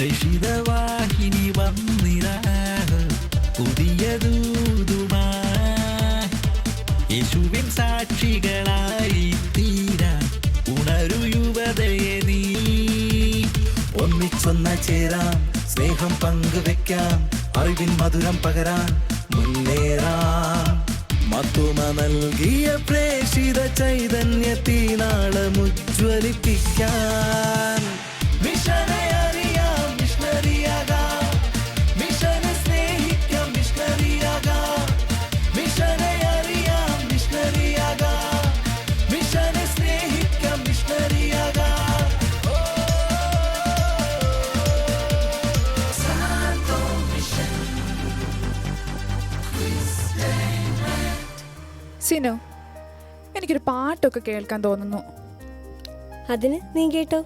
പ്രേഷിതവാഹിനി വന്നിരാ പുതിയ ദൂതുമാ യേശുവിൻ സാക്ഷികളായി തീരാ ഉണരു യുവതയെ നീ ഒന്നിച്ചൊന്ന ചേരാം സ്നേഹം പങ്കുവെക്കാം അറിവിൻ മധുരം പകരാൻ മുന്നേറാം മത്തുമ നൽകിയ പ്രേഷിത ചൈതന്യത്തിനാളമുജ്വലിപ്പിക്കാൻ മിഷനെ അറിയാം മിഷണറിയാകാം മിഷനെ സ്നേഹിക്കാം മിഷണറിയാകാം മിഷനെ അറിയാം മിഷണറിയാകാം മിഷനെ സ്നേഹിക്കാം മിഷണറിയാകാം സിനു, എനിക്കൊരു പാട്ടൊക്കെ കേൾക്കാൻ തോന്നുന്നു. അതിന് നീ കേട്ടോ?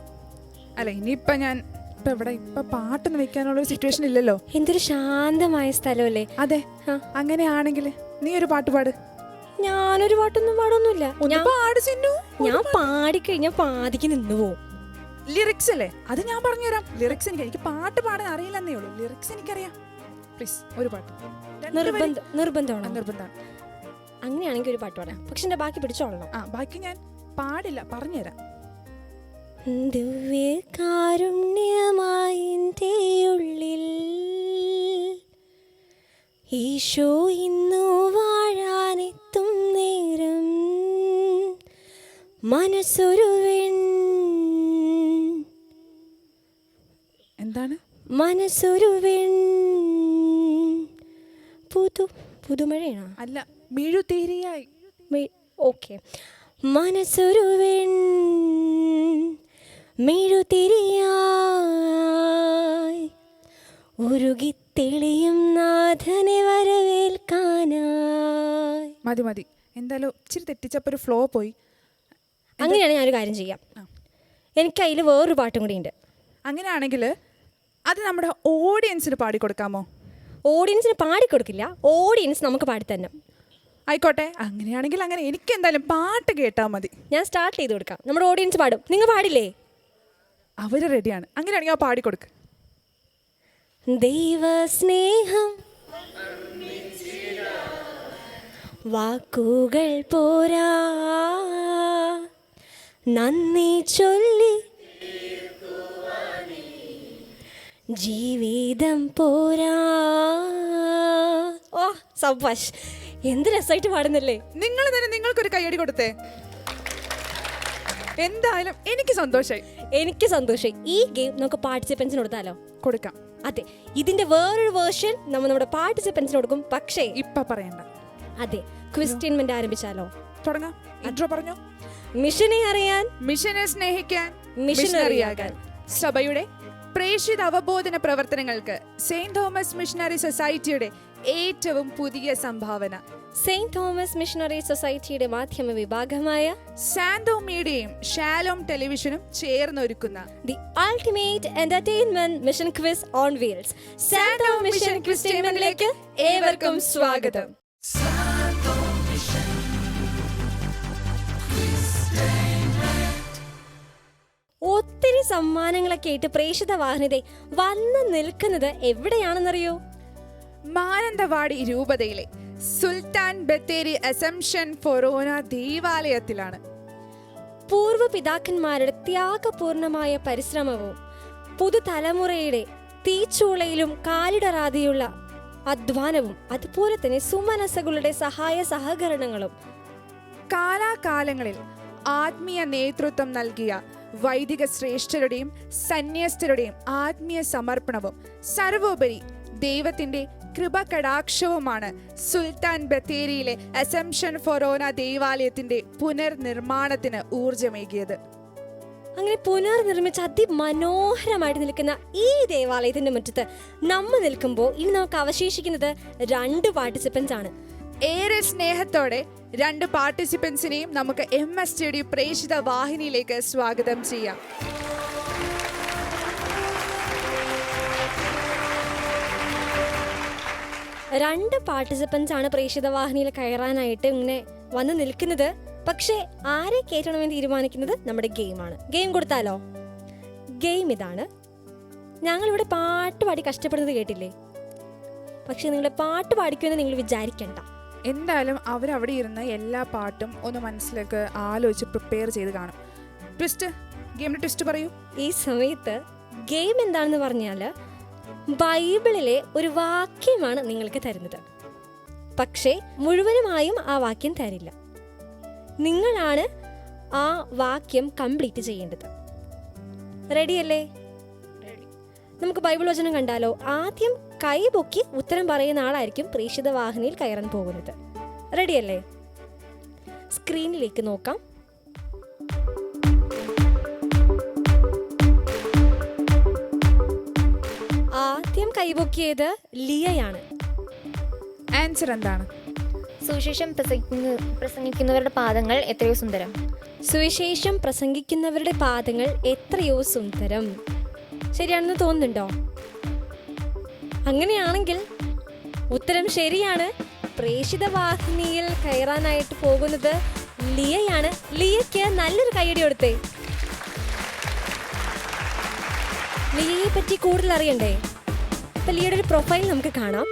അല്ല, ഇനിയിപ്പം ഞാൻ ഇപ്പം പാട്ടൊന്നും വെക്കാനുള്ളൊരു സിറ്റുവേഷൻ ഇല്ലല്ലോ. എന്തൊരു ശാന്തമായ സ്ഥലമല്ലേ. അതെ, അങ്ങനെയാണെങ്കിൽ നീ ഒരു പാട്ട് പാട്. ഞാനൊരു പാട്ടൊന്നും പാടൊന്നുമില്ല. ഞാൻ പാടിക്കഴിഞ്ഞാൽ പാതിക്ക് നിന്ന് പോവും. ലിറിക്സ് അല്ലേ, അത് ഞാൻ പറഞ്ഞുതരാം. ലിറിക്സ് എനിക്ക് പാട്ട് പാടാൻ അറിയില്ലെന്നേ ഉള്ളൂ. ലിറിക്സ് എനിക്കറിയാം. പ്ലീസ് ഒരു പാട്ട്. നിർബന്ധമാണ്. അങ്ങനെയാണെങ്കിൽ ഒരു പാട്ട് പാടാം. പക്ഷെ എന്റെ ബാക്കി പിടിച്ചോളണം. ബാക്കി ഞാൻ പാടില്ല, പറഞ്ഞുതരാം. ദിവ്യകാരുണ്യമായി എൻ്റെ ഉള്ളിൽ ഈശോ ഇന്നു വാഴാനെത്തും നേരം മനസ്സൊരുവൻ എന്താണ് മനസ്സൊരുവൻ പുതുമഴയാണോ? അല്ല, മെഴുതിരിയായി. ഓക്കെ. മനസ്സൊരുവൻ മെഴുതിരിയായി ഉരുകി തെളിയും നാഥനെ വരവേൽക്കാനായി. മതി. എന്തായാലും ഇച്ചിരി തെറ്റിച്ചപ്പോൾ ഒരു ഫ്ലോ പോയി. അങ്ങനെയാണ് ഞാനൊരു കാര്യം ചെയ്യാം. എനിക്ക് അതിൽ വേറൊരു പാട്ടും കൂടി ഉണ്ട്. അങ്ങനെയാണെങ്കിൽ അത് നമ്മുടെ ഓഡിയൻസിന് പാടിക്കൊടുക്കാമോ? ഓഡിയൻസിന് പാടിക്കൊടുക്കില്ല, ഓഡിയൻസ് നമുക്ക് പാടിത്തന്നെ. ആയിക്കോട്ടെ, അങ്ങനെയാണെങ്കിൽ അങ്ങനെ. എനിക്ക് എന്തായാലും പാട്ട് കേട്ടാൽ മതി. ഞാൻ സ്റ്റാർട്ട് ചെയ്ത് കൊടുക്കാം. നമ്മുടെ ഓഡിയൻസ് പാടും. നിങ്ങൾ പാടില്ലേ? അവര് റെഡിയാണ്. അങ്ങനെയാണെങ്കിൽ ആ പാടിക്കൊടുക്ക്. ദൈവസ്നേഹം വാക്കുകൾ പോരാ, നന്ദി ചൊല്ലി ജീവിതം പോരാ. ഓ സബ്വാഷ്, എന്ത് രസമായിട്ട് പാടുന്നല്ലേ. നിങ്ങൾ തന്നെ നിങ്ങൾക്കൊരു കൈയടി കൊടുത്തേ. എന്തായാലും എനിക്ക് സന്തോഷമായി. ഈ ഗെയിം നമുക്ക് പാർട്ടിസിപ്പൻസിന് കൊടുത്താലോ? കൊടുക്കാം. അതെ, ഇതിന്റെ വേറൊരു വേർഷൻ നമ്മൾ നമ്മുടെ പാർട്ടിസിപ്പൻസിന് കൊടുക്കും. പക്ഷേ ഇപ്പൊ പറയണ്ട. അതെ, ക്വസ്റ്റ്യൻമെന്റ് ആരംഭിച്ചാലോ? തുടങ്ങാം. ഇൻട്രോ പറഞ്ഞോ. മിഷനെ അറിയാൻ, മിഷനെ സ്നേഹിക്കാൻ, മിഷനറിയാകാൻ. സഭയുടെ പ്രേക്ഷിത അവബോധന പ്രവർത്തനങ്ങൾക്ക് സെയിന്റ് തോമസ് മിഷണറി സൊസൈറ്റിയുടെ ഏറ്റവും പുതിയ സംഭാവന സെയിന്റ് തോമസ് മിഷണറി സൊസൈറ്റിയുടെ മാധ്യമ വിഭാഗമായ സാന്തോ മീഡിയയും ഷാലോം ടെലിവിഷനും ചേർന്നൊരുക്കുന്ന the ultimate entertainment mission quiz on wheels Santhom mission quiz ഏവർക്കും സ്വാഗതം. ഒത്തിരി സമ്മാനങ്ങളൊക്കെ ആയിട്ട് പ്രേക്ഷിത വാഹനത്തെ വന്ന് നിൽക്കുന്നത് എവിടെയാണെന്നറിയോ? മാനന്തവാടി രൂപതയിലെ സുൽത്താൻ ബത്തേരി അസംഷൻ ഫൊറോന ദേവാലയത്തിലാണ്. പൂർവ്വ പിതാക്കന്മാരുടെ ത്യാഗപൂർണമായ പരിശ്രമവും പുതുതലമുറയുടെ തീച്ചൂളയിലും കാലിടറാതെയുള്ള അധ്വാനവും അതുപോലെ തന്നെ സുമനസ്സുകളുടെ സഹായ സഹകരണങ്ങളും കാലാകാലങ്ങളിൽ ആത്മീയ നേതൃത്വം നൽകിയ വൈദിക ശ്രേഷ്ഠരുടെയും സന്യസ്തരുടെയും ആത്മീയ സമർപ്പണവും സർവോപരി ദൈവത്തിന്റെ കൃപ കടാക്ഷവുമാണ് സുൽത്താൻ ബത്തേരിയിലെ അസംഷൻ ഫൊറോന ദേവാലയത്തിന്റെ പുനർനിർമ്മാണത്തിന് ഊർജമേകിയത്. അങ്ങനെ പുനർനിർമ്മിച്ച അതിമനോഹരമായിട്ട് നിൽക്കുന്ന ഈ ദേവാലയത്തിന്റെ മുറ്റത്ത് നമ്മൾ നിൽക്കുമ്പോൾ ഇനി നമുക്ക് അവശേഷിക്കുന്നത് 2 പാർട്ടിസിപ്പൻസ് ആണ്. ഏറെ സ്നേഹത്തോടെ 2 പാർട്ടിസിപ്പൻസിനെയും നമുക്ക് MSTD പ്രേക്ഷിത വാഹിനിയിലേക്ക് സ്വാഗതം ചെയ്യാം. രണ്ട് പാർട്ടിസിപ്പൻസ് ആണ് പ്രേക്ഷിത വാഹിനിയിൽ കയറാനായിട്ട് ഇങ്ങനെ വന്ന് നിൽക്കുന്നത്. പക്ഷേ ആരെ കയറ്റണമെന്ന് തീരുമാനിക്കുന്നത് നമ്മുടെ ഗെയിമാണ്. ഗെയിം കൊടുത്താലോ? ഗെയിം ഇതാണ്. ഞങ്ങളിവിടെ പാട്ട് പാടി കഷ്ടപ്പെടുന്നത് കേട്ടില്ലേ? പക്ഷെ നിങ്ങൾ പാട്ട് പാടിക്കുമെന്ന് നിങ്ങൾ വിചാരിക്കണ്ട. എന്തായാലും അവരവിടെ ഇരുന്ന് എല്ലാ പാട്ടും ഒന്ന് മനസ്സിലേക്ക് ആലോചിച്ച് പ്രിപ്പയർ ചെയ്ത് കാണും. ട്വിസ്റ്റ്, ഗെയിമിന്റെ ട്വിസ്റ്റ് പറയൂ. ഈ സമയത്ത് ഗെയിം എന്താണെന്ന് പറഞ്ഞാൽ ബൈബിളിലെ ഒരു വാക്യമാണ് നിങ്ങൾക്ക് തരുന്നത്. പക്ഷേ മുഴുവനുമായും ആ വാക്യം തരില്ല. നിങ്ങളാണ് ആ വാക്യം കംപ്ലീറ്റ് ചെയ്യേണ്ടത്. റെഡിയല്ലേ? നമുക്ക് ബൈബിൾ വചനം കണ്ടാലോ? ആദ്യം കൈ പൊക്കി ഉത്തരം പറയുന്ന ആളായിരിക്കും പ്രേക്ഷിത വാഹിനിയിൽ കയറാൻ പോകുന്നത്. റെഡിയല്ലേ? സ്ക്രീനിലേക്ക് നോക്കാം. ആദ്യം കൈപൊക്കിയത് ലിയയാണ്. ആൻസർ എന്താണ്? സുവിശേഷം പ്രസംഗിക്കുന്നവരുടെ പാദങ്ങൾ എത്രയോ സുന്ദരം. സുവിശേഷം പ്രസംഗിക്കുന്നവരുടെ പാദങ്ങൾ എത്രയോ സുന്ദരം. ശരിയാണെന്ന് തോന്നുന്നുണ്ടോ? അങ്ങനെയാണെങ്കിൽ ഉത്തരം ശരിയാണ്. പ്രേക്ഷിത വാഹിനിയിൽ കയറാനായിട്ട് പോകുന്നത് ലിയയാണ്. ലിയയ്ക്ക് നല്ലൊരു കൈയടി കൊടുത്തേ. ലിയയെ പറ്റി കൂടുതൽ അറിയണ്ടേ? അപ്പൊ ലിയയുടെ ഒരു പ്രൊഫൈൽ നമുക്ക് കാണാം.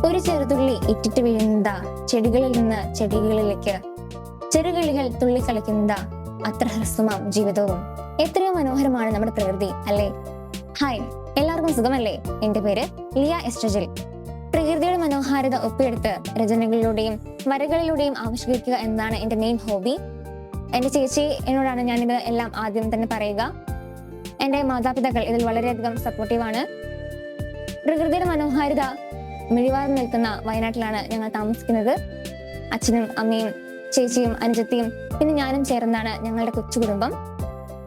ഒരു ചെറുതുള്ളി ഇറ്റിട്ട് വീഴുന്നതാ ചെടികളിൽ നിന്ന് ചെടികളിലേക്ക്, ചെറുകിളികൾ തുള്ളിക്കളിക്കുന്നതാ അത്ര ഹ്രസ്വമാം ജീവിതവും. എത്രയോ മനോഹരമാണ് നമ്മുടെ പ്രകൃതി, അല്ലേ? ഹായ്, എല്ലാവർക്കും സുഖമല്ലേ? എന്റെ പേര് ലിയ എസ്ട്രജിൽ. പ്രകൃതിയുടെ മനോഹാരിത ഒപ്പിയെടുത്ത് രചനകളിലൂടെയും വരകളിലൂടെയും ആവിഷ്കരിക്കുക എന്നതാണ് എന്റെ മെയിൻ ഹോബി. എന്റെ ചേച്ചി എന്നോടാണ് ഞാനിത് എല്ലാം ആദ്യം തന്നെ പറയുക. എന്റെ മാതാപിതാക്കൾ ഇതിൽ വളരെയധികം സപ്പോർട്ടീവാണ്. പ്രകൃതിയുടെ മനോഹാരിത മിഴിവാർന്നു നിൽക്കുന്ന വയനാട്ടിലാണ് ഞങ്ങൾ താമസിക്കുന്നത്. അച്ഛനും അമ്മയും ചേച്ചിയും അനുജത്തിയും പിന്നെ ഞാനും ചേർന്നാണ് ഞങ്ങളുടെ കൊച്ചു കുടുംബം.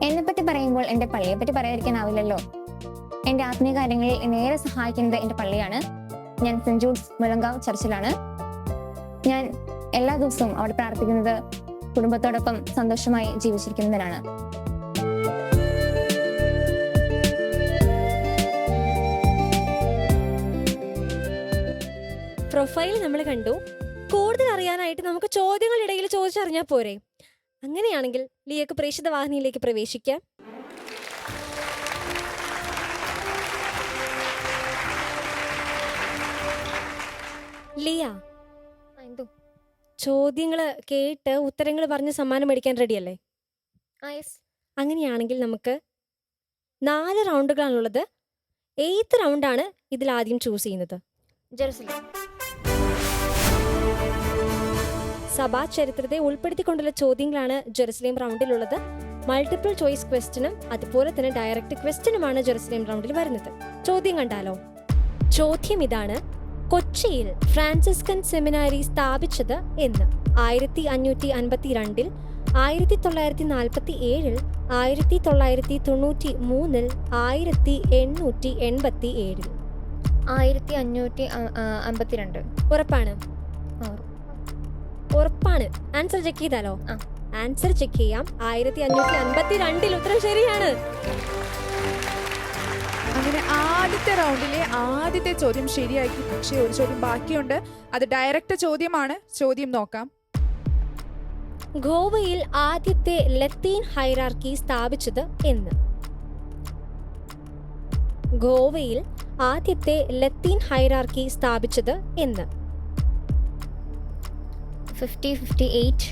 എന്നെ പറ്റി പറയുമ്പോൾ എന്റെ പള്ളിയെ പറ്റി പറയാതിരിക്കാനാവില്ലല്ലോ. എന്റെ ആത്മീയ കാര്യങ്ങളിൽ നേരെ സഹായിക്കുന്നത് എന്റെ പള്ളിയാണ്. ഞാൻ സെന്റ് ജൂഡ്സ് മുളങ്കാവ് ചർച്ചിലാണ്. ഞാൻ എല്ലാ ദിവസവും അവിടെ പ്രാർത്ഥിക്കുന്നത് കുടുംബത്തോടൊപ്പം സന്തോഷമായി ജീവിച്ചിരിക്കുന്നതിനാണ്. പ്രൊഫൈൽ നമ്മൾ കണ്ടു. കൂടുതൽ അറിയാനായിട്ട് നമുക്ക് ചോദ്യങ്ങളിടയിൽ ചോദിച്ചറിഞ്ഞാൽ പോരെ? അങ്ങനെയാണെങ്കിൽ ലിയക്ക് പ്രേക്ഷിത വാഹിനിയിലേക്ക് പ്രവേശിക്കാം. ലിയ, ചോദ്യങ്ങൾ കേട്ട് ഉത്തരങ്ങൾ പറഞ്ഞ് സമ്മാനം മേടിക്കാൻ റെഡിയല്ലേ? അങ്ങനെയാണെങ്കിൽ നമുക്ക് 4 റൗണ്ടുകളാണുള്ളത്. 8th റൗണ്ടാണ് ഇതിൽ ആദ്യം ചൂസ് ചെയ്യുന്നത്. ജെറുസലേം. സഭാ ചരിത്രത്തെ ഉൾപ്പെടുത്തിക്കൊണ്ടുള്ള ചോദ്യങ്ങളാണ് ജെറുസലേം റൗണ്ടിലുള്ളത്. മൾട്ടിപ്പിൾ ചോയ്സ് ക്വസ്റ്റ്യനും അതുപോലെ തന്നെ ഡയറക്റ്റ് ക്വസ്റ്റ്യനുമാണ് ജെറുസലേം റൗണ്ടിൽ വരുന്നത്. ചോദ്യം കണ്ടാലോ? ചോദ്യം ഇതാണ്: കൊച്ചിയിൽ ഫ്രാൻസിസ്കൻ സെമിനാരി സ്ഥാപിച്ചത് എന്ന്? 1552, 1947, 1993, 1887. 1552. ഉറപ്പാണ്? ഉറപ്പാണ്. ആൻസർ ചെക്ക് ചെയ്താലോ? ആൻസർ ചെക്ക് ചെയ്യാം. 1552 ഉത്തരം ശരിയാണ്. അങ്ങനെ ആദ്യത്തെ റൗണ്ടിലെ ആദ്യത്തെ ചോദ്യം ശരിയാക്കി. പക്ഷേ ഒരു ചോദ്യം ബാക്കിയുണ്ട്. അത് ഡയറക്റ്റ് ചോദ്യമാണ്. ചോദ്യം നോക്കാം. ഗോവയിൽ ആദ്യത്തെ ലത്തീൻ ഹൈറാർക്കി സ്ഥാപിച്ചത് എന്ന്? ഗോവയിൽ ആദ്യത്തെ ലത്തീൻ ഹൈറാർക്കി സ്ഥാപിച്ചത് എന്ന്? 50-58.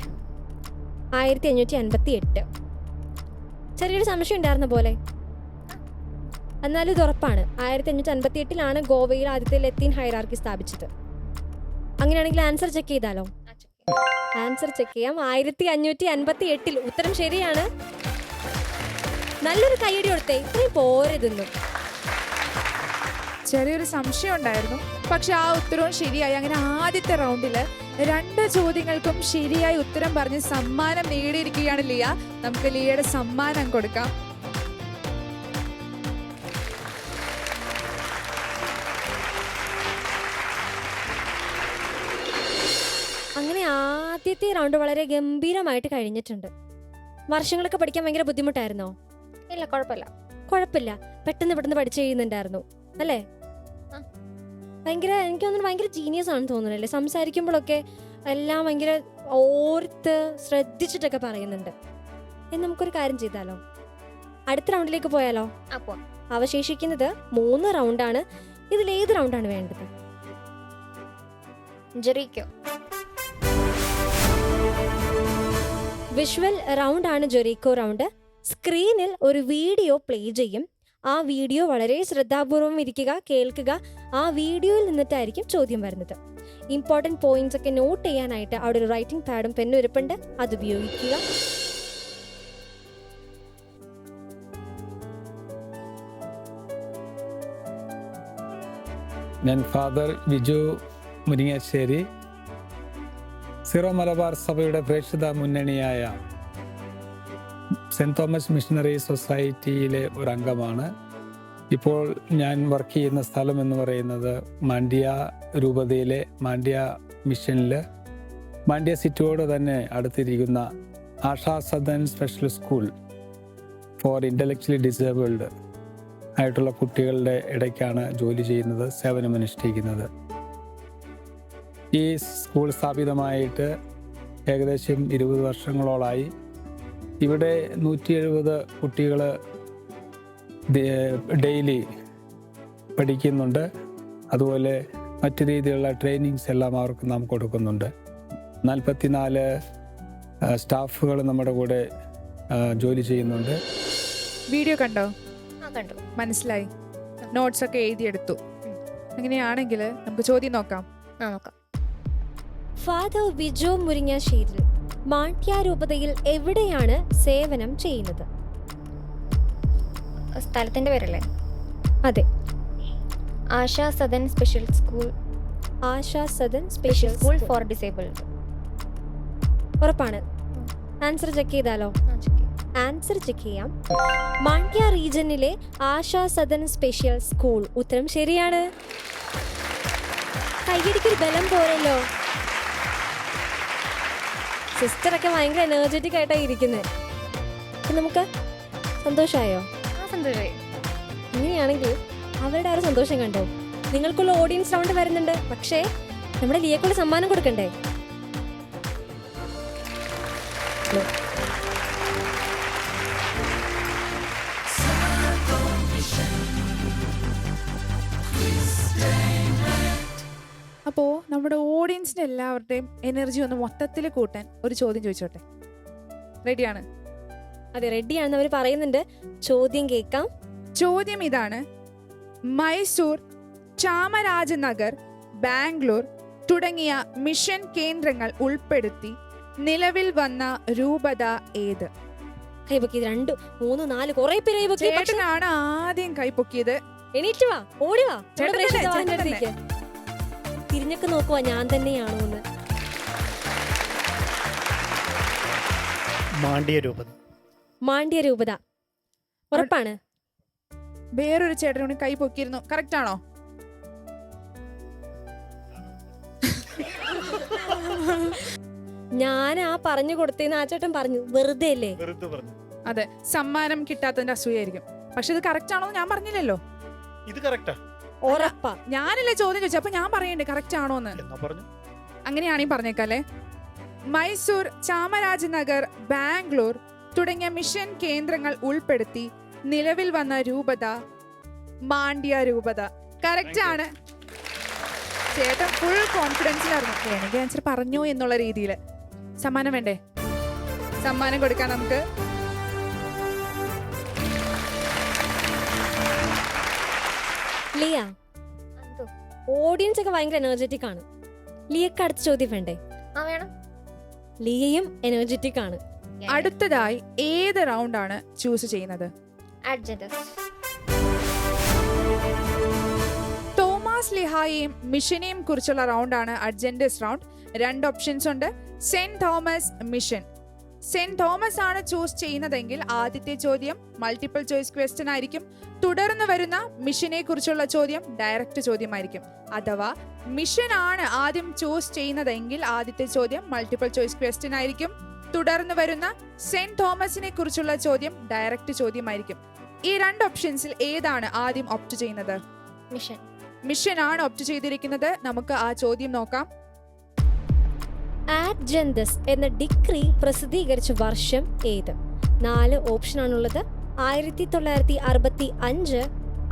1558. ചെറിയൊരു സംശയം ഉണ്ടായിരുന്ന പോലെ. എന്നാലും ഇത് ഉറപ്പാണ്. 1558 ഗോവയിൽ ആദ്യത്തെ ലത്തീൻ ഹൈറാർക്കി സ്ഥാപിച്ചത്. അങ്ങനെയാണെങ്കിൽ ആൻസർ ചെക്ക് ചെയ്താലോ? ആൻസർ ചെക്ക് ചെയ്യാം. 1558. ഉത്തരം ശരിയാണ്. നല്ലൊരു കയ്യടി കൊടുത്തേ. ഇത്രയും പോരതൊന്നും. ചെറിയൊരു സംശയം ഉണ്ടായിരുന്നു, പക്ഷെ ആ ഉത്തരവും ശരിയായി. അങ്ങനെ ആദ്യത്തെ റൗണ്ടിൽ 2 ചോദ്യങ്ങൾക്കും ശരിയായി ഉത്തരം പറഞ്ഞ് സമ്മാനം നേടിയിരിക്കുകയാണ് ലിയ. നമുക്ക് ലിയയുടെ സമ്മാനം കൊടുക്കാം. അങ്ങനെ ആദ്യത്തെ റൗണ്ട് വളരെ ഗംഭീരമായിട്ട് കഴിഞ്ഞിട്ടുണ്ട്. വർഷങ്ങളൊക്കെ പഠിക്കാൻ ഭയങ്കര ബുദ്ധിമുട്ടായിരുന്നോ? ഇല്ല, കുഴപ്പമില്ല. കുഴപ്പമില്ല, പെട്ടെന്ന് പഠിച്ചു കഴിയുന്നുണ്ടായിരുന്നു അല്ലേ? ഭയങ്കര, എനിക്ക് തോന്നുന്നു ഭയങ്കര ജീനിയസ് ആണെന്ന് തോന്നുന്നല്ലേ? സംസാരിക്കുമ്പോഴൊക്കെ എല്ലാം ഭയങ്കര ഓർത്ത് ശ്രദ്ധിച്ചിട്ടൊക്കെ പറയുന്നുണ്ട്. നമുക്കൊരു കാര്യം ചെയ്താലോ? അടുത്ത റൗണ്ടിലേക്ക് പോയാലോ? അപ്പോൾ അവശേഷിക്കുന്നത് 3 റൗണ്ടാണ്. ഇതിൽ ഏത് റൗണ്ടാണ് വേണ്ടത്? ജെറിക്കോ. വിഷ്വൽ റൗണ്ട് ആണ് ജെറിക്കോ റൗണ്ട്. സ്ക്രീനിൽ ഒരു വീഡിയോ പ്ലേ ചെയ്യും. ആ വീഡിയോ വളരെ ശ്രദ്ധാപൂർവം ഇരിക്കുക, കേൾക്കുക. ആ വീഡിയോയിൽ നിന്നിട്ടായിരിക്കും ചോദ്യം വരുന്നത്. ഇമ്പോർട്ടൻറ്റ് പോയിന്റ്സ് ഒക്കെ നോട്ട് ചെയ്യാനായിട്ട് അവിടെ ഒരു റൈറ്റിംഗ് പാഡും പെന്നും ഇരിപ്പുണ്ട്. അത് ഉപയോഗിക്കുക. ഞാൻ ഫാദർ വിജു മുരിങ്ങശ്ശേരി, സിറോ മലബാർ സഭയുടെ പ്രേക്ഷിത മുന്നണിയായ സെൻറ് തോമസ് മിഷണറി സൊസൈറ്റിയിലെ ഒരു അംഗമാണ്. ഇപ്പോൾ ഞാൻ വർക്ക് ചെയ്യുന്ന സ്ഥലം എന്ന് പറയുന്നത് മാണ്ഡ്യ രൂപതയിലെ മാണ്ഡ്യ മിഷനിൽ മാണ്ഡ്യ സിറ്റിയോട് തന്നെ അടുത്തിരിക്കുന്ന ASHA Sadan special school four intellectually disabled ആയിട്ടുള്ള കുട്ടികളുടെ ഇടയ്ക്കാണ് ജോലി ചെയ്യുന്നത്, സേവനമനുഷ്ഠിക്കുന്നത്. ഈ സ്കൂൾ സ്ഥാപിതമായിട്ട് ഏകദേശം 20 വർഷങ്ങളോളായി. ഇവിടെ 170 കുട്ടികൾ ഡെയിലി പഠിക്കുന്നുണ്ട്. അതുപോലെ മറ്റു രീതിയിലുള്ള ട്രെയിനിങ്സ് എല്ലാം അവർക്ക് നാം കൊടുക്കുന്നുണ്ട്. 44 സ്റ്റാഫുകൾ നമ്മുടെ കൂടെ ജോലി ചെയ്യുന്നുണ്ട്. വീഡിയോ കണ്ടോ? കണ്ടു, മനസ്സിലായി. നോട്ട്സ് ഒക്കെ എഴുതിയെടുത്തു. അങ്ങനെയാണെങ്കിൽ നമുക്ക് ചോദ്യം നോക്കാം. നോക്കാം. ഫാദർ വിജു മുരിങ്ങശ്ശേരി മാണ്ഡ്യ രൂപതയിൽ എവിടെയാണ് സേവനം ചെയ്യുന്നത്? സ്ഥലത്തിന്റെ പേരല്ലേ? അതെ. Asha Sadan special school. Asha Sadan special school for disabled. ഉറപ്പാണ്? ആൻസർ ചെക്ക് ചെയ്താലോ? ആൻസർ ചെക്ക് ചെയ്യാം. മാണ്ഡ്യ റീജിയനിലെ ആശാ സദൻ സ്പെഷ്യൽ സ്കൂൾ. ഉത്തരം ശരിയാണ്. കയ്യടിക്കൊരു ബലം പോരല്ലോ. സിസ്റ്ററൊക്കെ ഭയങ്കര എനർജറ്റിക് ആയിട്ടാണ് ഇരിക്കുന്നത്. നമുക്ക് സന്തോഷമായോ? സന്തോഷമായി. അങ്ങനെയാണെങ്കിൽ അവരുടെ ആ ഒരു സന്തോഷം കണ്ടോ? നിങ്ങൾക്കുള്ള ഓഡിയൻസ് റൗണ്ട് വരുന്നുണ്ട്, പക്ഷേ നമ്മുടെ ലിയക്കുള്ള സമ്മാനം കൊടുക്കണ്ടേ? അപ്പോൾ നമ്മുടെ ഓഡിയൻസിൻ്റെ എല്ലാവരുടെയും എനർജി ഒന്ന് മൊത്തത്തിൽ കൂട്ടാൻ ഒരു ചോദ്യം ചോദിച്ചോട്ടെ? റെഡിയാണ്? അതെ, റെഡിയാണെന്ന് അവർ പറയുന്നുണ്ട്. ചോദ്യം കേൾക്കാം. ചോദ്യം ഇതാണ്: മൈസൂർ, ചാമരാജനഗർ, ബാംഗ്ലൂർ തുടങ്ങിയ മിഷൻ കേന്ദ്രങ്ങൾ ഉൾപ്പെടുത്തി നിലവിൽ വന്ന രൂപത ഏത്? കൈപൊക്കിയത് 2, 3, 4 കുറെ പേര് കൈപൊക്കി. ചേട്ടനാണ് ആദ്യം കൈപ്പൊക്കിയത്. എണീറ്റ് വാ, ഓടി വാ. ചേട്ടൻ തന്നെ, ചേട്ടൻ അടുത്തേക്ക് തിരിഞ്ഞൊക്കെ നോക്കുവാ ഞാൻ തന്നെയാണോ എന്ന്. മാണ്ഡ്യ രൂപത. മാണ്ഡ്യ രൂപത ഉറപ്പാണ്? വേറൊരു ചേട്ടനോട് കൈ പൊക്കിയിരുന്നു. കറക്റ്റ് ആണോ? ഞാൻ ആ പറഞ്ഞു കൊടുത്തേന്ന് ആ ചേട്ടൻ പറഞ്ഞു. വെറുതെ അല്ലേ? വെറുതെ പറഞ്ഞു. അതെ, സമ്മാനം കിട്ടാത്തതിന്റെ അസൂയായിരിക്കും. പക്ഷെ ഇത് കറക്റ്റ് ആണോ ഞാൻ പറഞ്ഞില്ലല്ലോ. ഇത് കറക്റ്റാ. ഉറപ്പാ. ഞാനല്ലേ ചോദ്യം ചോദിച്ചു, അപ്പൊ ഞാൻ പറയണ്ടേ കറക്റ്റ് ആണോന്ന്. എന്നാ പറഞ്ഞു. അങ്ങനെയാണെങ്കിൽ പറഞ്ഞേക്കല്ലേ. മൈസൂർ, ചാമരാജനഗർ, ബാംഗ്ലൂർ തുടങ്ങിയ മിഷൻ കേന്ദ്രങ്ങൾ ഉൾപ്പെടുത്തി നിലവിൽ വന്ന രൂപത മാണ്ഡ്യ രൂപത. കറക്റ്റ് ആണ്. ചേട്ടൻ ഫുൾ കോൺഫിഡൻസിലായിരുന്നു. വേണമെങ്കിൽ ആൻസർ പറഞ്ഞു എന്നുള്ള രീതിയിൽ. സമ്മാനം വേണ്ടേ? സമ്മാനം കൊടുക്കാം നമുക്ക്. ലിയ, ഓഡിയൻസ് ഒക്കെ ഭയങ്കര എനർജറ്റിക് ആണ്. ലിയക്ക് അടുത്ത ചോദ്യം വേണ്ടേ? വേണം. ലിയയും എനർജറ്റിക് ആണ്. അടുത്തതായി ഏത് റൗണ്ട് ആണ് ചൂസ് ചെയ്യുന്നത്? അഡ്ജന്റസ്. തോമസ് ലിഹായെയും മിഷനെയും കുറിച്ചുള്ള റൗണ്ടാണ് അഡ്ജന്റസ് റൗണ്ട്. 2 ഓപ്ഷൻസ് ഉണ്ട്. Saint Thomas, mission. Saint Thomas ആണ് ചൂസ് ചെയ്യുന്നതെങ്കിൽ ആദ്യത്തെ ചോദ്യം മൾട്ടിപ്പിൾ ചോയ്സ് ക്വസ്റ്റ്യൻ ആയിരിക്കും. തുടർന്ന് വരുന്ന മിഷനെ കുറിച്ചുള്ള ചോദ്യം ഡയറക്റ്റ് ചോദ്യമായിരിക്കും. അഥവാ മിഷൻ ആണ് ആദ്യം ചൂസ് ചെയ്യുന്നതെങ്കിൽ ആദ്യത്തെ ചോദ്യം മൾട്ടിപ്പിൾ ചോയ്സ് ക്വസ്റ്റ്യൻ ആയിരിക്കും. തുടർന്ന് വരുന്ന സെന്റ് തോമസിനെ കുറിച്ചുള്ള ചോദ്യം ഡയറക്റ്റ് ചോദ്യമായിരിക്കും. ഈ 2 ഓപ്ഷൻസിൽ ഏതാണ് ആദ്യം ഓപ്റ്റ് ചെയ്യുന്നത്? മിഷൻ. മിഷൻ ആണ് ഓപ്റ്റ് ചെയ്തിരിക്കുന്നത്. നമുക്ക് ആ ചോദ്യം നോക്കാം. ആഡ്ജന്തസ് എന്ന ഡിഗ്രി പ്രസിദ്ധീകരിച്ച വർഷം ഏത്? 4 ഓപ്ഷൻ ആണുള്ളത്. 1965,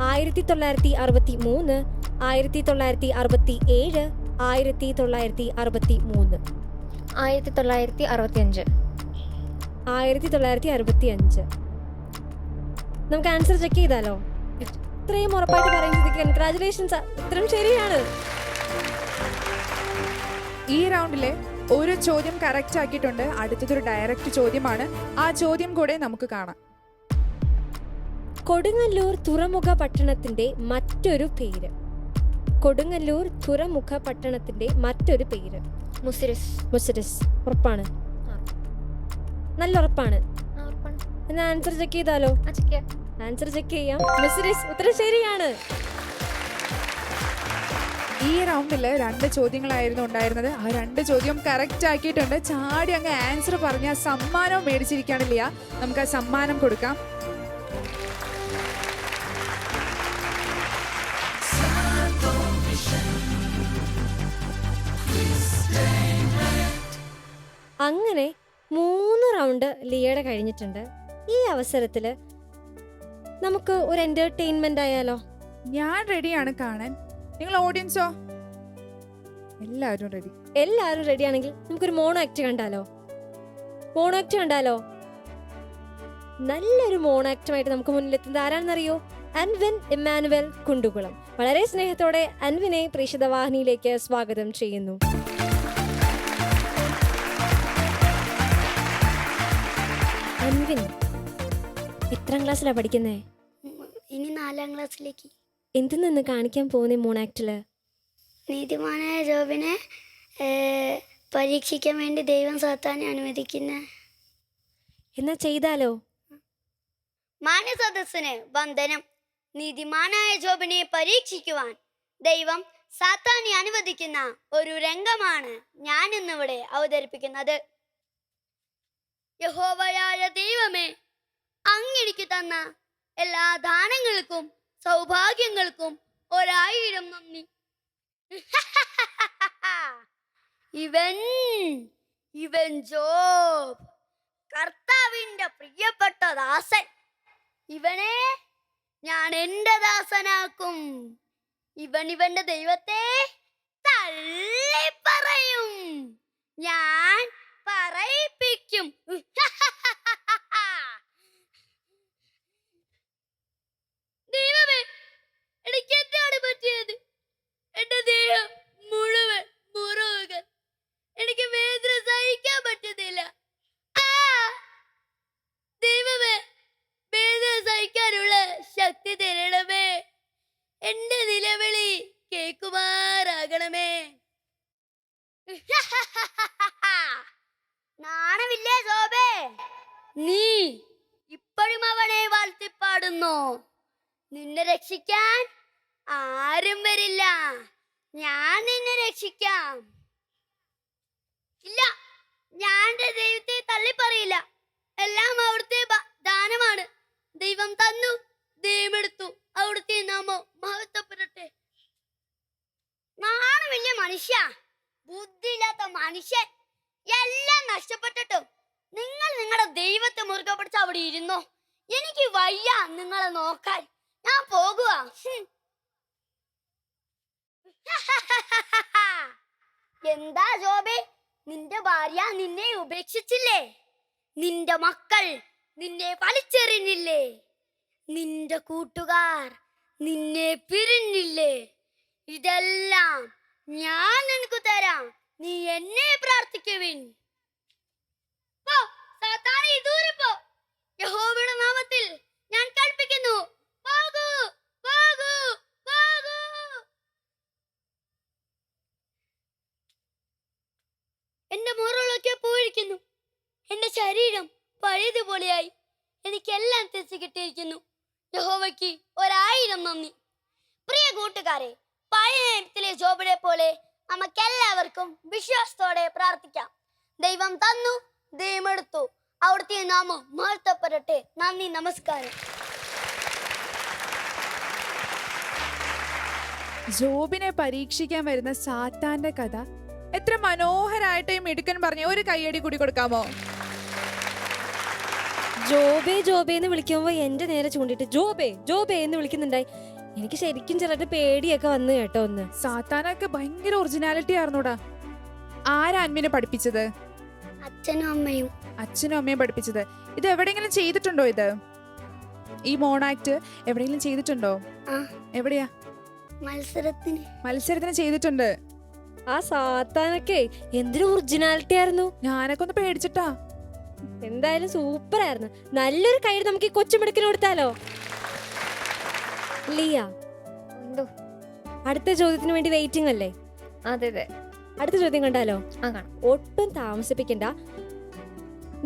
1963, 1967, 1965. 1965. 1965. നമുക്ക് ആൻസർ ചെക്ക് ചെയ്താലോ? ഇത്രയും ഉറപ്പായിട്ട് പറയുന്നത് കൺഗ്രാജുലേഷൻസ്. ഉത്തരം ശരിയാണ്. ഈ റൗണ്ടിലെ ഒരു ചോദ്യം കറക്റ്റ് ആക്കിയിട്ടുണ്ട്. അടുത്തതൊരു ഡയറക്റ്റ് ചോദ്യമാണ്. ആ ചോദ്യം കൂടെ നമുക്ക് കാണാം. കൊടുങ്ങല്ലൂർ തുറമുഖ പട്ടണത്തിന്റെ മറ്റൊരു പേര്. കൊടുങ്ങല്ലൂർ തുറമുഖ പട്ടണത്തിന്റെ മറ്റൊരു പേര്. മുസിരിസ്. മുസിരിസ്. ഉറപ്പാണ്? നല്ല ഉറപ്പാണ്. എന്നാ ആൻസർ ചെക്ക് ചെയ്താലോ? ആൻസർ ചെക്ക് ചെയ്യാം. മുസിരിസ്. ഉത്തരം ശരിയാണ്. ഈ റൗണ്ടില് 2 ചോദ്യങ്ങളായിരുന്നു ഉണ്ടായിരുന്നത്. ആ 2 ചോദ്യം കറക്റ്റ് ആക്കിയിട്ടുണ്ട്. ചാടി അങ്ങ് ആൻസർ പറഞ്ഞ സമ്മാനവും മേടിച്ചിരിക്കുകയാണ് ലിയ. നമുക്ക് ആ സമ്മാനം കൊടുക്കാം. അങ്ങനെ 3 റൗണ്ട് ലിയയുടെ കഴിഞ്ഞിട്ടുണ്ട്. ഈ അവസരത്തില് നമുക്ക് ഒരു എന്റർടൈൻമെന്റ് ആയാലോ? ഞാൻ റെഡിയാണ് കാണാൻ. നിങ്ങൾ ഓഡിയൻസോ? എല്ലാവരും റെഡി. എല്ലാവരും റെഡി ആണെങ്കിൽ നമുക്കൊരു മോണോ ആക്ട് കണ്ടാലോ? മോണോ ആക്ട് കണ്ടാലോ? നല്ലൊരു മോണോ ആക്റ്റുമായിട്ട് നമുക്ക് മുന്നിലെത്തുന്നത് ആരാണെന്നറിയോ? അൻവിൻ ഇമ്മാനുവൽ കുണ്ടുകുളം. വളരെ സ്നേഹത്തോടെ അൻവിനെ പ്രേക്ഷിത വാഹിനിയിലേക്ക് സ്വാഗതം ചെയ്യുന്നു. അൻവിൻ എത്രാം ക്ലാസ്സിലാണ് പഠിക്കുന്നേ? ഇനി 4ാം ക്ലാസ്സിലേക്ക്. എന്തെന്ന് കാണിക്കാൻ പോകുന്നേ മോണോ ആക്ടില്? നീതിമാനായ ജോബിനെ പരീക്ഷിക്കാൻ വേണ്ടി ദൈവം സാത്താനെ അനുവദിക്കുന്ന. എന്നാ ചെയ്താലോ? മാന്യസദസ്സിന് വന്ദനം. നീതിമാനായ ജോബിനെ പരീക്ഷിക്കുവാൻ ദൈവം സാത്താനെ അനുവദിക്കുന്ന ഒരു രംഗമാണ് ഞാൻ ഇന്നിവിടെ അവതരിപ്പിക്കുന്നത്. യഹോവയായ ദൈവമേ, അങ്ങെനിക്ക് തന്ന എല്ലാ ദാനങ്ങൾക്കും സൗഭാഗ്യങ്ങൾക്കും 1000 നന്ദി. ഇവൻ ജോബ്, കർത്താവിന്റെ പ്രിയപ്പെട്ട ദാസൻ. ഇവനെ ഞാൻ എന്റെ ദാസനാക്കും. ഇവന്റെ ദൈവത്തെ തള്ളി പറയും, ഞാൻ പറയിപ്പിക്കും. ദൈവമേ, എനിക്ക് എന്താണ് പറ്റിയത്? എന്റെ ദേഹം മുഴുവൻ മുറിവുകൾ. എനിക്ക് വേദന സഹിക്കാൻ പറ്റുന്നില്ല. ദൈവമേ, വേദന സഹിക്കാനുള്ള ശക്തി തരണമേ. എന്റെ നിലവിളി കേൾക്കുമാറാകണമേ. നാണമില്ലേ ശോഭേ? നീ ഇപ്പോഴും അവനെ വാഴ്ത്തിപ്പാടുന്നു. നിന്നെ രക്ഷിക്കാൻ ആരും വരില്ല. ഞാൻ നിന്നെ രക്ഷിക്കാം. ഇല്ല, ഞാൻ എന്റെ ദൈവത്തെ തള്ളിപ്പറയില്ല. എല്ലാം അവിടുത്തെ ദാനമാണ്. ദൈവം തന്നു, ദൈവം എടുത്തു. അവിടുത്തെ നാമം മഹത്വപ്പെടട്ടെ. നാണമില്ല മനുഷ്യ, ബുദ്ധിയില്ലാത്ത മനുഷ്യൻ. എല്ലാ അവിടെ ഇരുന്നോ. എനിക്ക് വയ്യ നിങ്ങളെ നോക്കാൻ. ഞാൻ പോകുക. എന്താ ജോബേ, നിന്റെ ഭാര്യ നിന്നെ ഉപേക്ഷിച്ചില്ലേ? നിന്റെ മക്കൾ നിന്നെ വലിച്ചെറിഞ്ഞില്ലേ? നിന്റെ കൂട്ടുകാർ നിന്നെ പിരിഞ്ഞില്ലേ? ഇതെല്ലാം ഞാൻ നിനക്ക് തരാം. നീ എന്നെ പ്രാർത്ഥിക്കുവിൻ. പോ, സാത്താനെ ദൂരെ പോ. യഹോവയുടെ നാമത്തിൽ ഞാൻ കൽപ്പിക്കുന്നു, പോകൂ, പോകൂ, പോകൂ. എന്റെ മുറികളൊക്കെ പോയിരിക്കുന്നു. എന്റെ ശരീരം പഴയതുപോലെയായി. എനിക്കെല്ലാം തിരിച്ചു കിട്ടിയിരിക്കുന്നു. യഹോവയ്ക്ക് 1000 നന്ദി. പ്രിയ കൂട്ടുകാരെ, പഴയ നിയമത്തിലെ ജോബിനെ പോലെ നമുക്കെല്ലാവർക്കും വിശ്വാസത്തോടെ പ്രാർത്ഥിക്കാം. ദൈവം തന്നു, ദൈവം എടുത്തു. അവിടുത്തെ നാമം മഹത്വപ്പെടട്ടെ. നന്ദി, നമസ്കാരം. ജോബിനെ പരീക്ഷിക്കാൻ വരുന്ന സാത്താന്റെ കഥ എത്ര മനോഹരായിട്ട് ഈ മിടുക്കൻ പറഞ്ഞ. ഒരു കയ്യടി കൂടി കൊടുക്കാമോ? ജോബേ ജോബേ എന്ന് വിളിക്കുമ്പോ എന്റെ നേരെ ചൂണ്ടിട്ട് ജോബേ ജോബേ എന്ന് വിളിക്കുന്നുണ്ടായി. എനിക്ക് ശരിക്കും ചെറുതായിട്ട് പേടിയൊക്കെ വന്നു കേട്ടോ. ഒന്ന് സാത്താനൊക്കെ ഭയങ്കര ഒറിജിനാലിറ്റി ആയിരുന്നോടാ. ആരാ അന്മിനെ പഠിപ്പിച്ചത്? അച്ഛനും അമ്മയും. അച്ഛനും അമ്മയും പഠിപ്പിച്ചത്. ഇത് എവിടെയെങ്കിലും ചെയ്തിട്ടുണ്ടോ? ഇത് ഈ മോണാക്ട് എവിടെയെങ്കിലും ചെയ്തിട്ടുണ്ടോ? ആ, എവിടെയാ? മത്സരത്തിന് ചെയ്തിട്ടുണ്ട്. ആ സാത്താനൊക്കെ എന്തൊരു ഒറിജിനാലിറ്റി ആയിരുന്നു. ഞാനൊക്കെ ഒന്ന് പേടിച്ചിട്ടാ. എന്തായാലും സൂപ്പർ ആയിരുന്നു. നല്ലൊരു കൈ നമുക്ക് ഈ കൊച്ചുമിടുക്കിന് കൊടുത്താലോ? ലിയ, എന്തോ? അടുത്ത ചോദ്യത്തിന് വേണ്ടി വെയിറ്റിംഗ് അല്ലേ? അതെ അതെ, അടുത്ത ചോദ്യം കണ്ടാലോ? ആ കാണാം. ഒട്ടും താമസിപ്പിക്കണ്ട,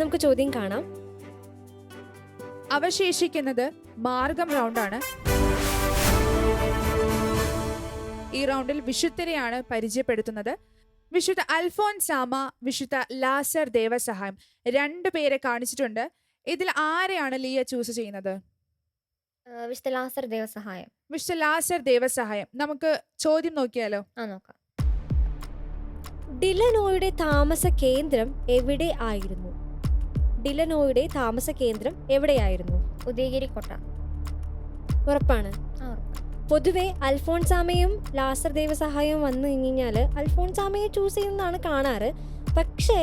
നമുക്ക് ചോദ്യം കാണാം. അവശേഷിക്കുന്നത് മാർഗം റൗണ്ടാണ്. ഈ റൗണ്ടിൽ വിശുദ്ധരെയാണ് പരിചയപ്പെടുത്തുന്നത്. വിശുദ്ധ അൽഫോൻസാമ, വിശുദ്ധ ലാസർ ദേവസഹായം, 2 പേരെ കാണിച്ചിട്ടുണ്ട്. ഇതിൽ ആരെയാണ് ലിയ ചൂസ് ചെയ്യുന്നത്? വിശുദ്ധ ലാസർ ദേവസഹായം. വിശുദ്ധ ലാസർ ദേവസഹായം. നമുക്ക് ചോദ്യം നോക്കിയാലോ? നോക്കാം. ഡിലനോയുടെ താമസ കേന്ദ്രം എവിടെ ആയിരുന്നു? ഡിലനോയുടെ താമസ കേന്ദ്രം എവിടെയായിരുന്നു? ഉദയഗിരി കോട്ട. ഉറപ്പാണ്? ആ, ഉറപ്പ്. പൊതുവെ അൽഫോൺസാമയും ലാസർ ദേവസഹായവും വന്നു കഴിഞ്ഞാല് അൽഫോൺസാമയെ ചൂസ് ചെയ്യുന്നതാണ് കാണാറ്. പക്ഷേ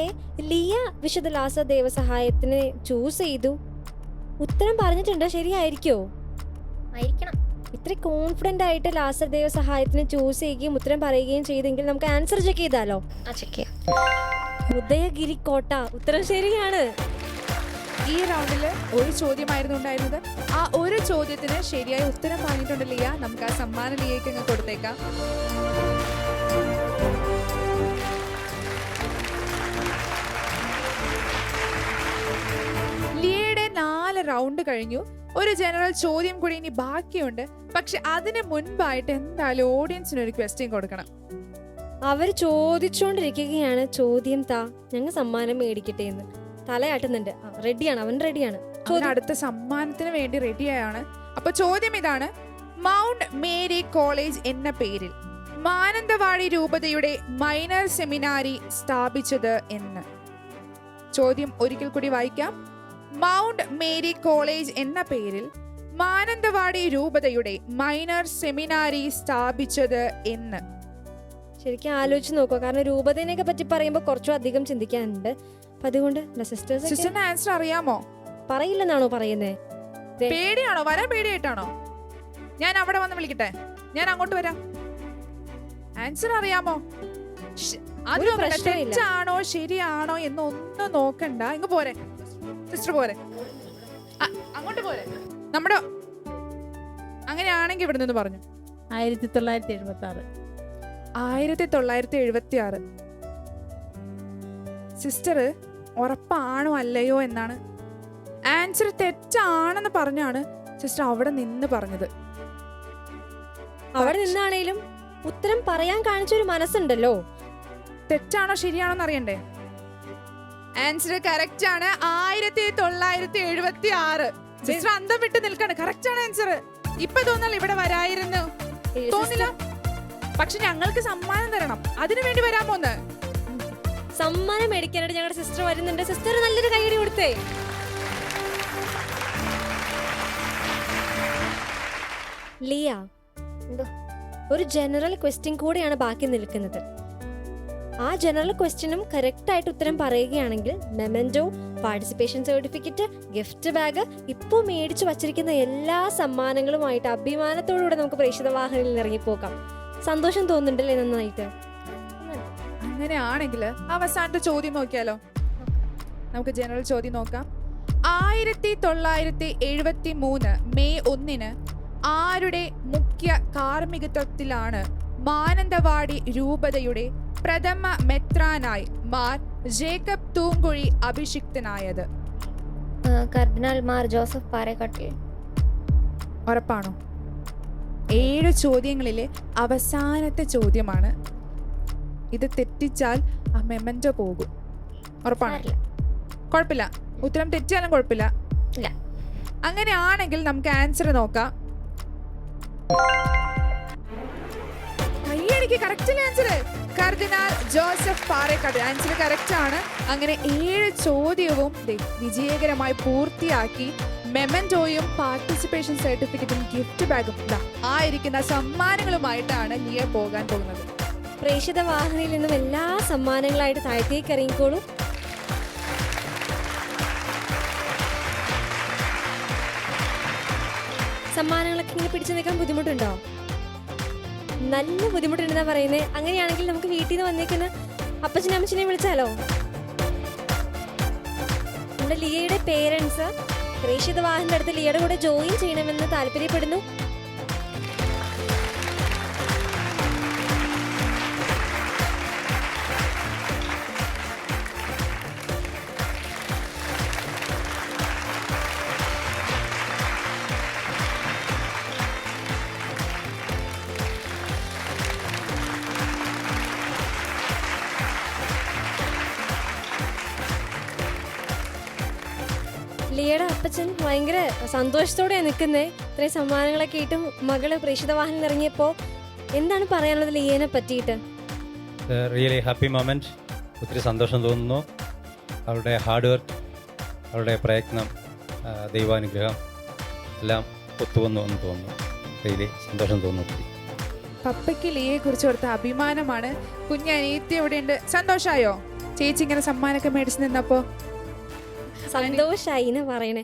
ലിയ വിശുദ്ധ ലാസർ ദേവസഹായത്തിന് ചൂസ് ചെയ്തു. ഉത്തരം പറഞ്ഞിട്ടുണ്ട്. ശരിയായിരിക്കോ? ആയിരിക്കണം. ഇത്ര കോൺഫിഡന്റ് ആയിട്ട് ലാസർ ദേവസഹായത്തിന് ചൂസ് ചെയ്യുകയും ഉത്തരം പറയുകയും ചെയ്തെങ്കിൽ നമുക്ക് ആൻസർ ചെക്ക് ചെയ്താലോ? ചെക്ക് ചെയ്യാം. ഉദയഗിരി കോട്ട. ഉത്തരം ശരിയാണ്. ഈ റൗണ്ടില് ഒരു ചോദ്യമായിരുന്നു ഉണ്ടായിരുന്നത്. ആ ഒരു ചോദ്യത്തിന് ശരിയായ ഉത്തരം പറഞ്ഞിട്ടുണ്ട് ലിയ. നമുക്ക് ആ സമ്മാനം ലിയയ്ക്ക് അങ്ങ് കൊടുത്തേക്കാം. ലിയയുടെ 4 റൗണ്ട് കഴിഞ്ഞു. ഒരു ജനറൽ ചോദ്യം കൂടി ഇനി ബാക്കിയുണ്ട്. പക്ഷെ അതിന് മുൻപായിട്ട് എന്തായാലും ഓഡിയൻസിന് ഒരു ക്വസ്റ്റ്യൻ കൊടുക്കണം. അവർ ചോദിച്ചുകൊണ്ടിരിക്കുകയാണ്, ചോദ്യം താ, ഞങ്ങൾ സമ്മാനം മേടിക്കട്ടെ എന്ന്. തലയാട്ടുന്നുണ്ട്. റെഡിയാണ്, അവൻ റെഡിയാണ്. അടുത്ത സമ്മാനത്തിന് വേണ്ടി റെഡിയാണ്. അപ്പൊ ചോദ്യം ഇതാണ്: മൗണ്ട് മേരി കോളേജ് എന്ന പേരിൽ മാനന്തവാടി രൂപതയുടെ മൈനർ സെമിനാരി സ്ഥാപിച്ചത് എന്ന്. ചോദ്യം ഒരിക്കൽ കൂടി വായിക്കാം. മൗണ്ട് മേരി കോളേജ് എന്ന പേരിൽ മാനന്തവാടി രൂപതയുടെ മൈനർ സെമിനാരി സ്ഥാപിച്ചത് എന്ന്. ശരിക്കും ആലോചിച്ച് നോക്കുക. കാരണം രൂപതേനെയൊക്കെ പറ്റി പറയുമ്പോൾ കുറച്ചും അധികം ചിന്തിക്കാനുണ്ട്. അപ്പൊ അതുകൊണ്ട് സിസ്റ്ററിന് ആൻസർ അറിയാമോ? പറയില്ലെന്നാണോ പറയുന്നേ? പേടിയാണോ? വരാൻ പേടിയായിട്ടാണോ? ഞാൻ അവിടെ വന്ന് വിളിക്കട്ടെ? ഞാൻ അങ്ങോട്ട് വരാം. ആൻസർ അറിയാമോ? തെറ്റാണോ ശരിയാണോ എന്നൊന്നും നോക്കണ്ട. ഇങ്ങ് പോരെ സിസ്റ്റർ, പോരെ, അങ്ങോട്ട് പോരെ. നമ്മുടെ അങ്ങനെയാണെങ്കിൽ ഇവിടെ നിന്ന് പറഞ്ഞു 1976. 1976. സിസ്റ്റർ ഉറപ്പാണോ അല്ലയോ എന്നാണ്. ആൻസർ തെറ്റാണെന്ന് പറഞ്ഞാണ് സിസ്റ്റർ അവിടെ നിന്ന് പറഞ്ഞത്. അവിടെ നിന്നാണേലും ഉത്തരം പറയാൻ കാണിച്ചൊരു മനസ്സുണ്ടല്ലോ. തെറ്റാണോ ശരിയാണോ എന്ന് അറിയണ്ടേ? ആൻസർ കറക്റ്റ് ആണ്. 1976. സിസ്റ്റർ അന്തം വിട്ട് നിൽക്കാണ്. കറക്റ്റ് ആണ് ആൻസർ. ഇപ്പൊ തോന്നല്ലോ ഇവിടെ വരായിരുന്നു തോന്നില്ല. പക്ഷെ ഞങ്ങൾക്ക് സമ്മാനം തരണം, അതിനു വേണ്ടി വരാമോന്ന്. സമ്മാനം മേടിക്കാനായിട്ട് ഞങ്ങളുടെ സിസ്റ്റർ വരുന്നുണ്ട്. സിസ്റ്റർ നല്ലൊരു കൈയടി കൊടുത്തേ. ലിയ, എന്തോ? ഒരു ജനറൽ ക്വസ്റ്റ്യൻ കൂടെയാണ് ബാക്കി നിൽക്കുന്നത്. ആ ജനറൽ ക്വസ്റ്റ്യനും കറക്റ്റ് ആയിട്ട് ഉത്തരം പറയുകയാണെങ്കിൽ memento, participation certificate, gift bag, ഇപ്പോൾ മേടിച്ചു വച്ചിരിക്കുന്ന എല്ലാ സമ്മാനങ്ങളുമായിട്ട് അഭിമാനത്തോടുകൂടെ നമുക്ക് പ്രേക്ഷിത വാഹനങ്ങളിൽ ഇറങ്ങിപ്പോകാം. സന്തോഷം തോന്നുന്നുണ്ടല്ലേ? നന്നായിട്ട്. അങ്ങനെയാണെങ്കിൽ അവസാനത്തെ ചോദ്യം നോക്കിയാലോ? നമുക്ക് ജനറൽ ചോദ്യം നോക്കാം. 1973 മെയ് 1 ആരുടെ മുഖ്യ കാർമ്മികത്വത്തിലാണ് മാനന്തവാടി രൂപതയുടെ പ്രഥമ മെത്രാനായി മാർ ജേക്കബ് തൂങ്കുഴി അഭിഷിക്തനായത്? കർദിനാൾ മാർ ജോസഫ് പാറേക്കാട്ടിൽ. ഉറപ്പാണോ? 7 ചോദ്യങ്ങളിലെ അവസാനത്തെ ചോദ്യമാണ്. ഇത് തെറ്റിച്ചാൽ ആ മെമന്റോ പോകും. ഉറപ്പാണ്? കുഴപ്പമില്ല, ഉത്തരം തെറ്റിയാലും കുഴപ്പമില്ല. ഇല്ല. അങ്ങനെയാണെങ്കിൽ നമുക്ക് ആൻസർ നോക്കാം. കയ്യടിക്ക്, കറക്റ്റ് ആൻസർ കർദിനാൾ ജോസഫ് പാറേക്കാട്. ആൻസർ കറക്റ്റ് ആണ്. അങ്ങനെ 7 ചോദ്യവും വിജയകരമായി പൂർത്തിയാക്കി മെമന്റോയും പാർട്ടിസിപ്പേഷൻ സർട്ടിഫിക്കറ്റും ഗിഫ്റ്റ് ബാഗും ആയിരിക്കുന്ന സമ്മാനങ്ങളുമായിട്ടാണ് ലിയ പോകാൻ പോകുന്നത്. പ്രേക്ഷിത വാഹനയിൽ നിന്നും എല്ലാ സമ്മാനങ്ങളായിട്ട് താഴത്തേക്ക് ഇറങ്ങിക്കോളൂ. സമ്മാനങ്ങളൊക്കെ ഇങ്ങനെ പിടിച്ചു നിൽക്കാൻ ബുദ്ധിമുട്ടുണ്ടോ? നല്ല ബുദ്ധിമുട്ടുണ്ടെന്നാ പറയുന്നത്. അങ്ങനെയാണെങ്കിൽ നമുക്ക് വീട്ടിൽ നിന്ന് വന്നേക്കുന്ന അപ്പച്ചനും അമ്മച്ചനെയും വിളിച്ചാലോ? നമ്മുടെ ലിയയുടെ പേരൻസ് പ്രേക്ഷിത വാഹനത്തിന്റെ അടുത്ത് ലിയയുടെ കൂടെ ജോയിൻ ചെയ്യണമെന്ന് താല്പര്യപ്പെടുന്നു. ലിയയുടെ അപ്പച്ചൻ ഭയങ്കര സന്തോഷത്തോടെയാണ് നിൽക്കുന്നത്. ഇത്രയും സമ്മാനങ്ങളൊക്കെ ഇട്ടും മകള് പ്രേക്ഷിത വാഹനം ഇറങ്ങിയപ്പോൾ എന്താണ് പറയാനുള്ളത് ലിയനെ പറ്റിയിട്ട്? Really happy moment. ഒത്തിരി സന്തോഷം തോന്നുന്നു. അവരുടെ ഹാർഡ് വർക്ക്, അവരുടെ പ്രയത്നം, ദൈവാനുഗ്രഹം എല്ലാം ഒത്തുവന്നു എന്ന് തോന്നുന്നു. റിയലി സന്തോഷം തോന്നുന്നു. പപ്പയ്ക്ക് ലിയയെ കുറിച്ച് ഓർത്ത അഭിമാനമാണ്. കുഞ്ഞനീത്തി എവിടെയുണ്ട്? സന്തോഷായോ ചേച്ചി ഇങ്ങനെ സമ്മാനമൊക്കെ മേടിച്ച് നിന്നപ്പോ? സന്തോഷായി പറയണേ.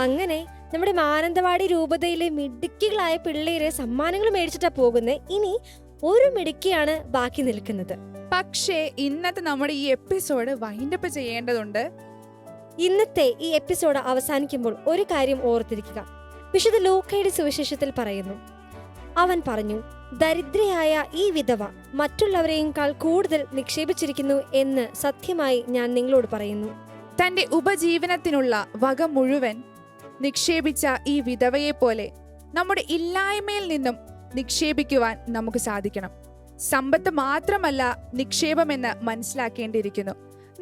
അങ്ങനെ നമ്മുടെ മാനന്തവാടി രൂപതയിലെ മിടുക്കികളായ പിള്ളേരെ സമ്മാനങ്ങൾ മേടിച്ചിട്ടാ പോകുന്നത്. ഇനി ഒരു മിടുക്കിയാണ് ബാക്കി നിൽക്കുന്നത്. പക്ഷേ ഇന്നത്തെ നമ്മുടെ ഈ എപ്പിസോഡ് വൈൻഡപ്പ് ചെയ്യേണ്ടതുണ്ട്. ഇന്നത്തെ ഈ എപ്പിസോഡ് അവസാനിക്കുമ്പോൾ ഒരു കാര്യം ഓർത്തിരിക്കുക. വിശുദ്ധ ലൂക്കയുടെ സുവിശേഷത്തിൽ പറയുന്നു, അവൻ പറഞ്ഞു, ദരിദ്രയായ ഈ വിധവ മറ്റുള്ളവരെക്കാൾ കൂടുതൽ നിക്ഷേപിച്ചിരിക്കുന്നു എന്ന് സത്യമായി ഞാൻ നിങ്ങളോട് പറയുന്നു. തന്റെ ഉപജീവനത്തിനുള്ള വക മുഴുവൻ നിക്ഷേപിച്ച ഈ വിധവയെ പോലെ നമ്മുടെ ഇല്ലായ്മയിൽ നിന്നും നിക്ഷേപിക്കുവാൻ നമുക്ക് സാധിക്കണം. സമ്പത്ത് മാത്രമല്ല നിക്ഷേപമെന്ന് മനസ്സിലാക്കേണ്ടിയിരിക്കുന്നു.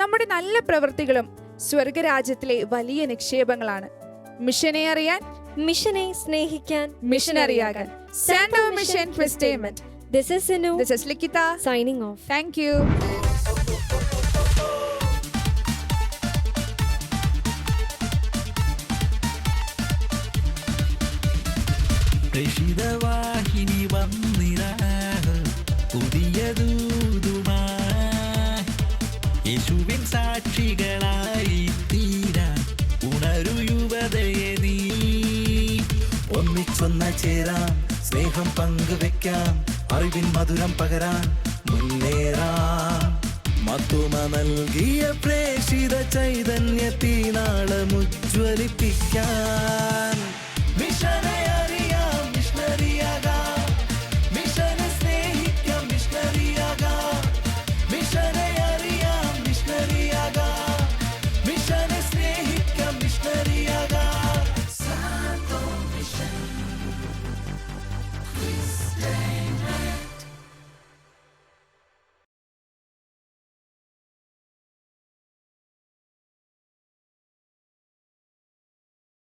നമ്മുടെ നല്ല പ്രവൃത്തികളും സ്വർഗരാജ്യത്തിലെ വലിയ നിക്ഷേപങ്ങളാണ്. മിഷനെ അറിയാൻ, മിഷനെ സ്നേഹിക്കാൻ, മിഷനറിയാകാൻ. Sando Mission Christainment. This is Sinu. This is Likita. Signing off. Thank you. പ്രേക്ഷിതവാഹിനി വന്നിരാ പുതിയ ദൂതുമായി യേശുവിൻ സാക്ഷികളായി തീരാൻ ഉണരു യുവതയെ നീ. ഒന്നിച്ചൊന്ന ചേരാം, സ്നേഹം പങ്കുവെക്കാം, അറിവിൻ മധുരം പകരാൻ മുന്നേറാം. മത്തുമ നൽകിയ പ്രേക്ഷിത ചൈതന്യത്തിനാളമുജ്വലിപ്പിക്കാൻ മിഷനെ അറിയാം, മിഷണറിയാകാം.